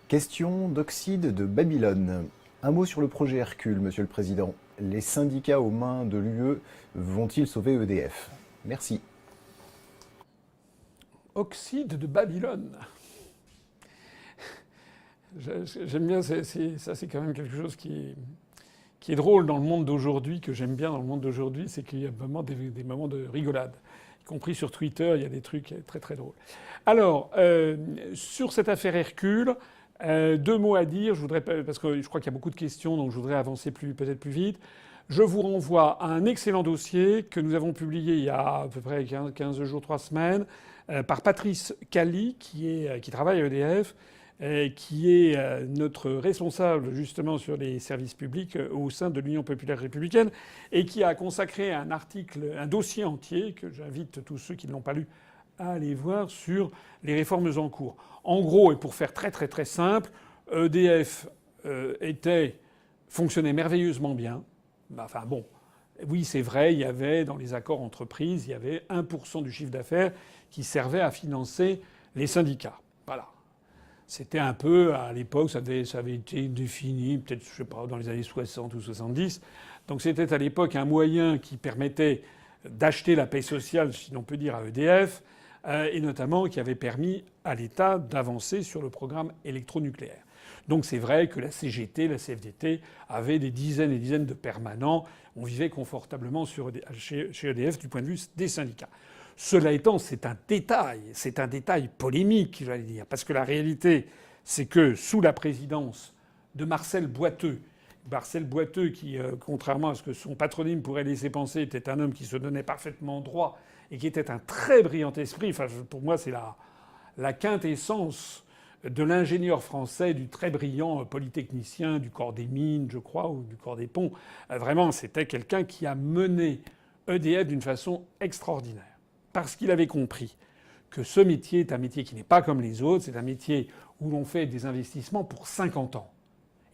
Question d'oxyde de Babylone. Un mot sur le projet Hercule, Monsieur le Président. Les syndicats aux mains de l'UE vont-ils sauver EDF? Merci. Oxyde de Babylone. J'aime bien, ça c'est quand même quelque chose qui est drôle dans le monde d'aujourd'hui, que j'aime bien dans le monde d'aujourd'hui, c'est qu'il y a vraiment des moments de rigolade. Y compris sur Twitter, il y a des trucs très très drôles. Alors, sur cette affaire Hercule, deux mots à dire. Je voudrais, parce que je crois qu'il y a beaucoup de questions, donc je voudrais avancer peut-être plus vite. Je vous renvoie à un excellent dossier que nous avons publié il y a à peu près 15 jours, 3 semaines, par Patrice Cally, qui travaille à EDF, qui est notre responsable justement sur les services publics au sein de l'Union populaire républicaine, et qui a consacré un article, un dossier entier, que j'invite tous ceux qui ne l'ont pas lu à aller voir, sur les réformes en cours. En gros, et pour faire très très très simple, EDF fonctionnait merveilleusement bien. Enfin bon, oui c'est vrai, il y avait dans les accords entreprises, il y avait 1% du chiffre d'affaires qui servait à financer les syndicats. Voilà. C'était un peu, à l'époque, ça avait été défini, peut-être, je sais pas, dans les années 60 ou 70. Donc c'était à l'époque un moyen qui permettait d'acheter la paix sociale, si l'on peut dire, à EDF, et notamment qui avait permis à l'État d'avancer sur le programme électronucléaire. Donc c'est vrai que la CGT, la CFDT avaient des dizaines et des dizaines de permanents. On vivait confortablement chez EDF du point de vue des syndicats. Cela étant, c'est un détail polémique, j'allais dire, parce que la réalité, c'est que sous la présidence de Marcel Boiteux qui, contrairement à ce que son patronyme pourrait laisser penser, était un homme qui se donnait parfaitement droit et qui était un très brillant esprit. Enfin, pour moi, c'est la quintessence de l'ingénieur français, du très brillant polytechnicien du corps des mines, je crois, ou du corps des ponts. Vraiment, c'était quelqu'un qui a mené EDF d'une façon extraordinaire. Parce qu'il avait compris que ce métier est un métier qui n'est pas comme les autres, c'est un métier où l'on fait des investissements pour 50 ans.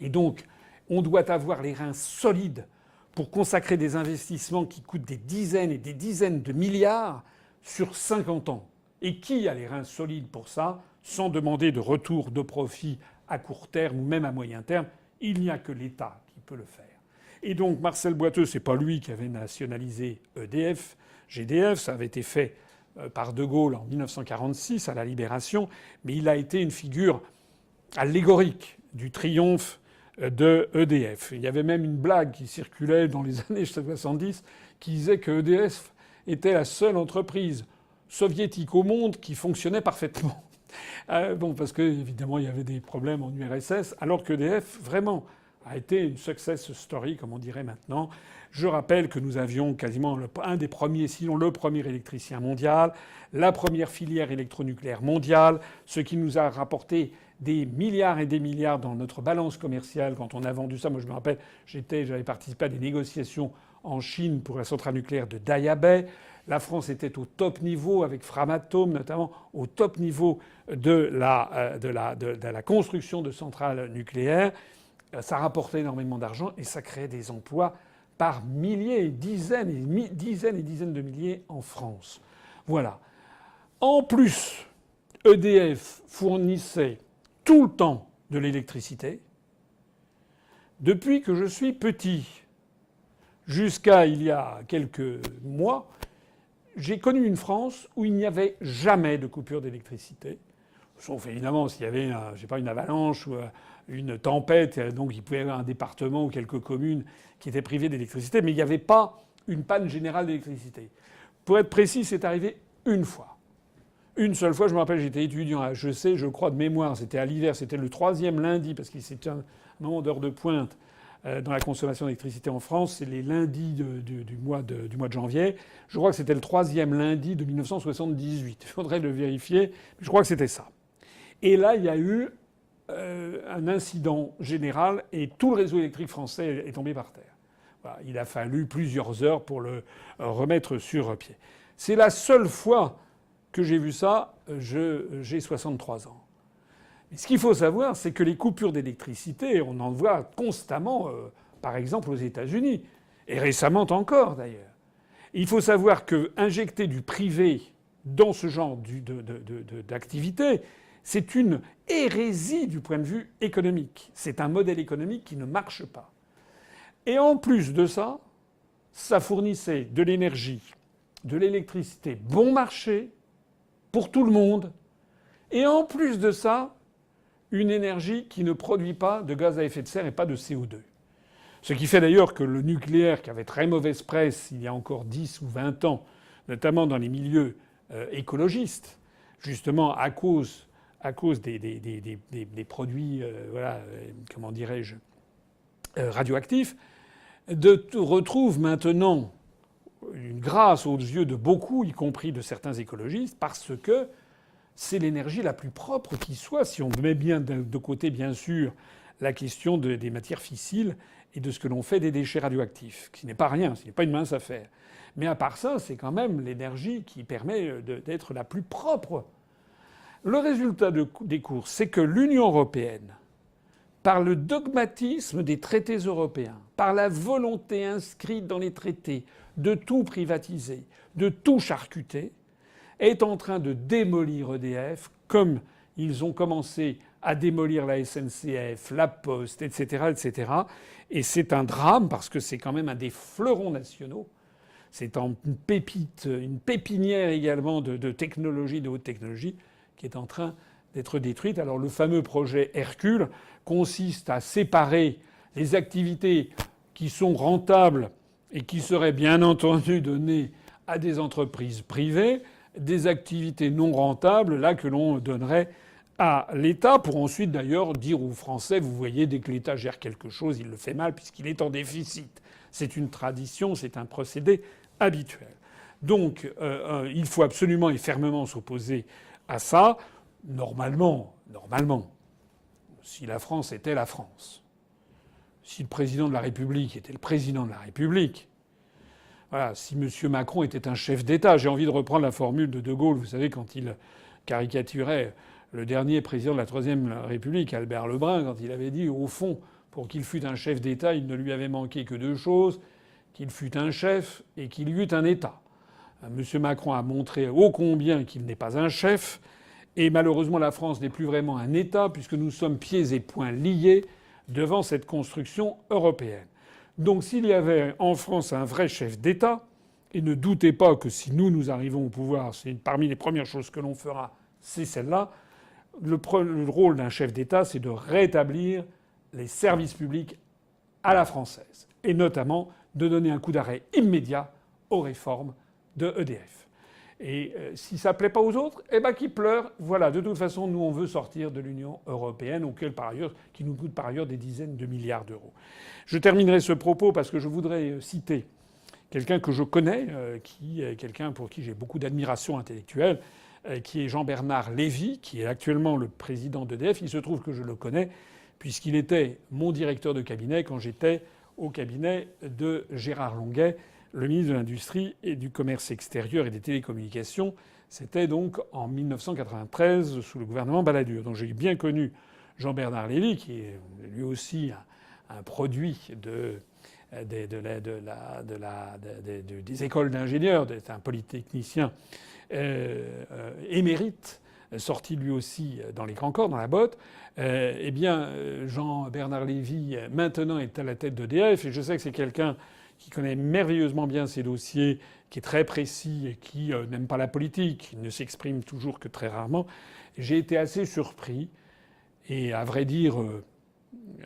Et donc, on doit avoir les reins solides pour consacrer des investissements qui coûtent des dizaines et des dizaines de milliards sur 50 ans. Et qui a les reins solides pour ça, sans demander de retour de profit à court terme ou même à moyen terme? Il n'y a que l'État qui peut le faire. Et donc Marcel Boiteux, c'est pas lui qui avait nationalisé EDF, GDF, ça avait été fait par De Gaulle en 1946 à la Libération, mais il a été une figure allégorique du triomphe de EDF. Il y avait même une blague qui circulait dans les années 70 qui disait que EDF était la seule entreprise soviétique au monde qui fonctionnait parfaitement. Bon, parce que évidemment il y avait des problèmes en URSS, alors qu'EDF vraiment a été une success story, comme on dirait maintenant. Je rappelle que nous avions quasiment un des premiers, sinon le premier électricien mondial, la première filière électronucléaire mondiale, ce qui nous a rapporté des milliards et des milliards dans notre balance commerciale quand on a vendu ça. Moi, je me rappelle, j'avais participé à des négociations en Chine pour la centrale nucléaire de Daya Bay. La France était au top niveau, avec Framatome notamment, au top niveau de la construction de centrales nucléaires. Ça rapportait énormément d'argent et ça créait des emplois par milliers, dizaines et dizaines de milliers en France. Voilà. En plus, EDF fournissait tout le temps de l'électricité. Depuis que je suis petit, jusqu'à il y a quelques mois, j'ai connu une France où il n'y avait jamais de coupure d'électricité. Sauf évidemment s'il y avait, une avalanche ou une tempête, donc il pouvait y avoir un département ou quelques communes qui étaient privées d'électricité, mais il n'y avait pas une panne générale d'électricité. Pour être précis, c'est arrivé une fois. Une seule fois, je me rappelle, j'étais étudiant à HEC, je crois de mémoire, c'était à l'hiver, c'était le 3e lundi, parce que c'était un moment d'heure de pointe dans la consommation d'électricité en France, c'est les lundis du mois de janvier. Je crois que c'était le 3e lundi de 1978. Il faudrait le vérifier, mais je crois que c'était ça. Et là, il y a eu un incident général et tout le réseau électrique français est tombé par terre. Voilà, il a fallu plusieurs heures pour le remettre sur pied. C'est la seule fois que j'ai vu ça. J'ai 63 ans. Mais ce qu'il faut savoir, c'est que les coupures d'électricité, on en voit constamment, par exemple aux États-Unis, et récemment encore d'ailleurs. Il faut savoir que injecter du privé dans ce genre d'activité, C'est une hérésie du point de vue économique. C'est un modèle économique qui ne marche pas. Et en plus de ça, ça fournissait de l'énergie, de l'électricité bon marché pour tout le monde. Et en plus de ça, une énergie qui ne produit pas de gaz à effet de serre et pas de CO2. Ce qui fait d'ailleurs que le nucléaire, qui avait très mauvaise presse il y a encore 10 ou 20 ans, notamment dans les milieux écologistes, justement à cause des produits, comment dirais-je, radioactifs, retrouve maintenant une grâce aux yeux de beaucoup, y compris de certains écologistes, parce que c'est l'énergie la plus propre qui soit, si on met bien de côté, bien sûr, la question des matières fissiles et de ce que l'on fait des déchets radioactifs, qui n'est pas rien, ce n'est pas une mince affaire. Mais à part ça, c'est quand même l'énergie qui permet d'être la plus propre. Le résultat des courses, c'est que l'Union européenne, par le dogmatisme des traités européens, par la volonté inscrite dans les traités de tout privatiser, de tout charcuter, est en train de démolir EDF comme ils ont commencé à démolir la SNCF, la Poste, etc., etc. Et c'est un drame parce que c'est quand même un des fleurons nationaux. C'est une pépite, une pépinière également de technologie, de haute technologie, qui est en train d'être détruite. Alors le fameux projet Hercule consiste à séparer les activités qui sont rentables et qui seraient bien entendu données à des entreprises privées, des activités non rentables, là, que l'on donnerait à l'État, pour ensuite d'ailleurs dire aux Français, vous voyez, dès que l'État gère quelque chose, il le fait mal puisqu'il est en déficit. C'est une tradition, c'est un procédé habituel. Donc il faut absolument et fermement s'opposer à ça. Normalement, si la France était la France, si le président de la République était le président de la République, voilà, si M. Macron était un chef d'État, j'ai envie de reprendre la formule de De Gaulle, vous savez, quand il caricaturait le dernier président de la Troisième République, Albert Lebrun, quand il avait dit, au fond, pour qu'il fût un chef d'État, il ne lui avait manqué que deux choses, qu'il fût un chef et qu'il y eût un État. M. Macron a montré ô combien qu'il n'est pas un chef, et malheureusement la France n'est plus vraiment un État, puisque nous sommes pieds et poings liés devant cette construction européenne. Donc s'il y avait en France un vrai chef d'État, et ne doutez pas que si nous arrivons au pouvoir, c'est parmi les premières choses que l'on fera, c'est celle-là. Le rôle d'un chef d'État, c'est de rétablir les services publics à la française, et notamment de donner un coup d'arrêt immédiat aux réformes de EDF. Et si ça plaît pas aux autres, eh ben qu'ils pleurent. Voilà, de toute façon, nous on veut sortir de l'Union européenne, qui nous coûte par ailleurs des dizaines de milliards d'euros. Je terminerai ce propos parce que je voudrais citer quelqu'un que je connais, qui est quelqu'un pour qui j'ai beaucoup d'admiration intellectuelle, qui est Jean-Bernard Lévy, qui est actuellement le président d'EDF. Il se trouve que je le connais puisqu'il était mon directeur de cabinet quand j'étais au cabinet de Gérard Longuet, le ministre de l'Industrie et du Commerce extérieur et des Télécommunications. C'était donc en 1993 sous le gouvernement Balladur. Donc j'ai bien connu Jean-Bernard Lévy, qui est lui aussi un produit des écoles d'ingénieurs, c'est un polytechnicien émérite, sorti lui aussi dans les grands corps, dans la botte. Eh bien, Jean-Bernard Lévy, maintenant, est à la tête d'EDF, et je sais que c'est quelqu'un qui connaît merveilleusement bien ses dossiers, qui est très précis et qui n'aime pas la politique, qui ne s'exprime toujours que très rarement. J'ai été assez surpris et, à vrai dire,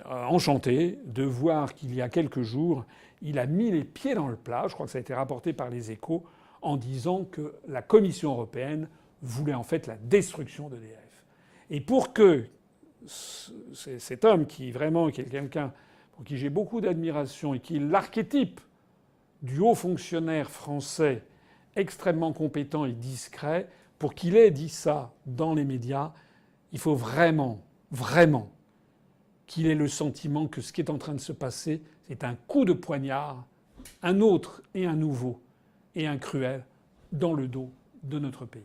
enchanté de voir qu'il y a quelques jours, il a mis les pieds dans le plat, je crois que ça a été rapporté par les Échos, en disant que la Commission européenne voulait en fait la destruction d'EDF. Et pour que cet homme, qui vraiment qui est quelqu'un pour qui j'ai beaucoup d'admiration et qui est l'archétype du haut fonctionnaire français extrêmement compétent et discret, pour qu'il ait dit ça dans les médias, il faut vraiment, vraiment qu'il ait le sentiment que ce qui est en train de se passer, c'est un coup de poignard, un autre et un nouveau et un cruel, dans le dos de notre pays.